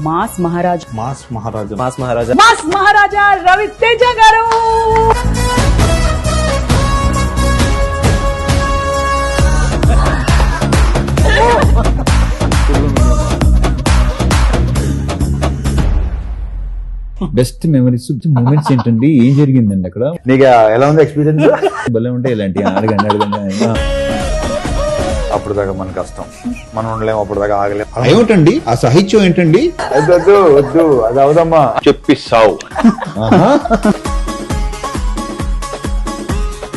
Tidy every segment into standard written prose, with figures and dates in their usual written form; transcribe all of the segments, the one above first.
Mass Maharaj Raviteja గారు. Best memories moments ఏంటండి? ఏం జరిగిందండి అక్కడ? నీకు ఎలా ఉంది ఎక్స్పీరియన్స్? భలే ఉంటాయి ఇలాంటి అడగండి. అప్పుడు దాకా మన కష్టం, మనం ఉండలేము, అప్పుడు దాకా ఆగలేము. ఏమిటండి ఆ సాహిత్యం ఏంటండి? వద్దు వద్దు, అది అవదమ్మా, చెప్పిస్తావు.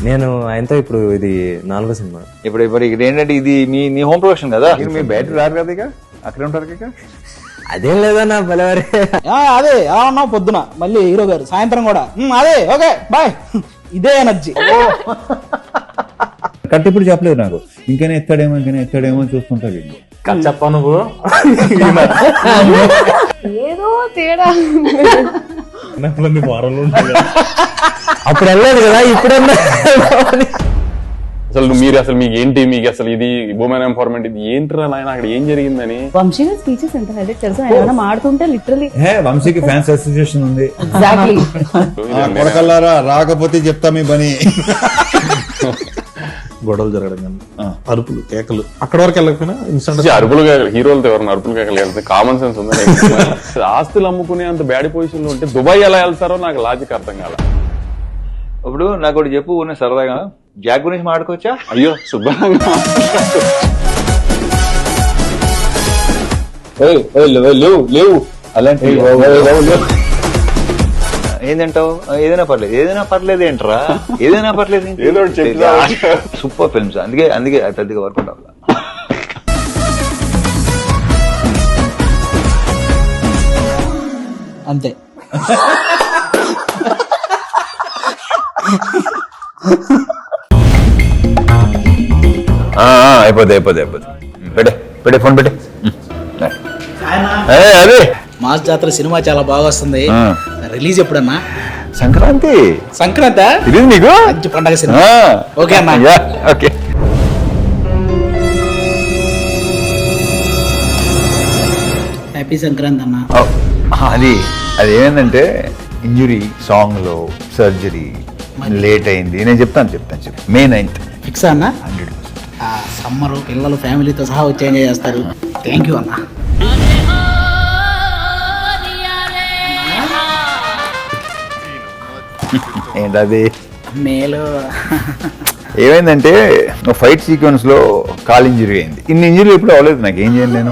నేను ఆయనతో ఇప్పుడు ఇది 4వ సినిమా. ఇప్పుడు ఇక్కడ ఏంటంటే ఇది నీ హోమ్ ప్రొడక్షన్ కదా, మీ బ్యాటరీ రారు కదా, ఇక అక్కడే ఉంటారు ఇక. అదేం లేదన్నా బలవారే. అదే ఎలా ఉన్నావు పొద్దున, మళ్ళీ హీరో గారు సాయంత్రం కూడా అదే ఓకే బాయ్, ఇదే ఎనర్జీ. కరెక్ట్ ఇప్పుడు చెప్పలేదు నాకు. ఇంకైనా ఎత్తాడేమో అని చూస్తుంటాడు. చెప్పా నువ్వు ఏదో తేడా. అప్పుడు వెళ్ళలేదు కదా, ఇప్పుడన్నా. అసలు మీకు ఏంటి, మీకు అసలు ఇది ఉమెన్ ఎంపవర్మెంట్ ఇది ఏంటిరా నాయన, అక్కడ ఏం జరిగిందని? వంశీ గారి స్పీచెస్ ఎంత హైలైట్ తెలుసు. ఆయన ఏమైనా మాడుతుంటే లిటరలీ వంశీకి ఫ్యాన్స్ అసోసియేషన్ ఉంది. ఎగ్జాక్ట్లీ. కొడకల్లారా రాకపోతే చెప్తా మీ పని. గొడవలు జరగడం కానీ, అరుపులు కేకలు, అక్కడ వరకు వెళ్ళకపోయినా ఇన్స్టెంట్ అరుపులు కేకలు, హీరోలతో ఎవరైనా అరుపులు కేకలు వెళ్తే కామన్ సెన్స్ ఉంది. ఆస్తులు అమ్ముకునే అంత బ్యాడ్ పొజిషన్ లో ఉంటే దుబాయ్ ఎలా వెళ్తారో నాకు లాజిక్ అర్థం కాల. ఇప్పుడు నాకు ఒకటి చెప్పు, ఉన్న సరదాగా జాక్ గురించి మాట్లాడుకోవచ్చా? అయ్యో శుభ్రంగా లేవు అలాంటి ఏంటంటావు? ఏదైనా పర్లేదు ఏంట్రా, ఏదైనా పర్లేదు. సూపర్ ఫిల్మ్స్, అందుకే పెద్దగా వర్కౌట్ అవ్వాలి. అంతే. అయిపోద్ది. పెట్టే ఫోన్ పెట్టే. అదే మాస్ జాతర సినిమా చాలా బాగా వస్తుంది. రిలీజ్ ఎప్పుడన్నా? సంక్రాంతి ఇది నీకు మంచి పండగ సినిమా. ఓకే అన్న. ఓకే. హ్యాపీ సంక్రాంతి అన్న. అది ఏమైందంటే ఇంజురీ, సాంగ్ లో సర్జరీ లేట్ అయింది. నేను చెప్తాను May 9th ఫిక్స్ అన్న. 100%. సమ్మర్ పిల్లలు ఫ్యామిలీతో సహా వచ్చి ఎంజాయ్ చేస్తారు. థ్యాంక్ యూ అన్న. ఏంటది? మేలు ఏమైందంటే ఫైట్ సీక్వెన్స్ లో కాల్ ఇంజరీ అయింది. ఇన్ని ఇంజరీ ఎప్పుడు అవ్వలేదు నాకు. ఏం చేయండి నేను?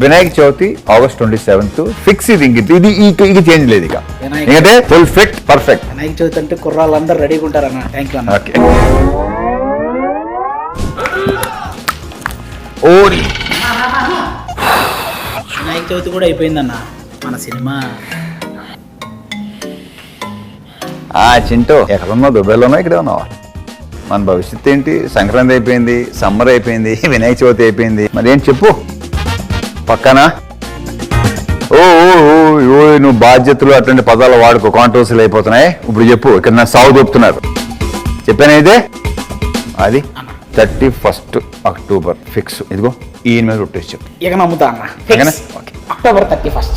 Vinayaka Chavithi August 27th fix. ఇది చేంజ్ లేదు ఇక. ఎందుకంటే full fit perfect. Vinayaka Chavithi అంటే కుర్రాళ్ళందరూ రెడీగా ఉంటారన్న. థ్యాంక్ యూ అన్న. ఓకే. ఓడి వినాయక చవితి కూడా అయిపోయిందన్న మన సినిమా. చింటూ ఎక్కడున్నావు? దుబాయ్లోనో ఇక్కడ ఉన్నావా? మన భవిష్యత్తు ఏంటి? సంక్రాంతి అయిపోయింది, సమ్మర్ అయిపోయింది, వినాయక చవితి అయిపోయింది, మరి ఏంటి చెప్పు? పక్కనా నువ్వు బాధ్యతలు అట్లాంటి పదాలు వాడుకో, కాంట్రవర్సీలు అయిపోతున్నాయి. ఇప్పుడు చెప్పు, ఇక్కడ నా సాగు చెప్తున్నారు. చెప్పానైతే అది 31st October ఫిక్స్. ఇదిగో ఈయన మీద కొట్టేసి చెప్పు. ఇక నమ్ముతా అన్న. October 31st.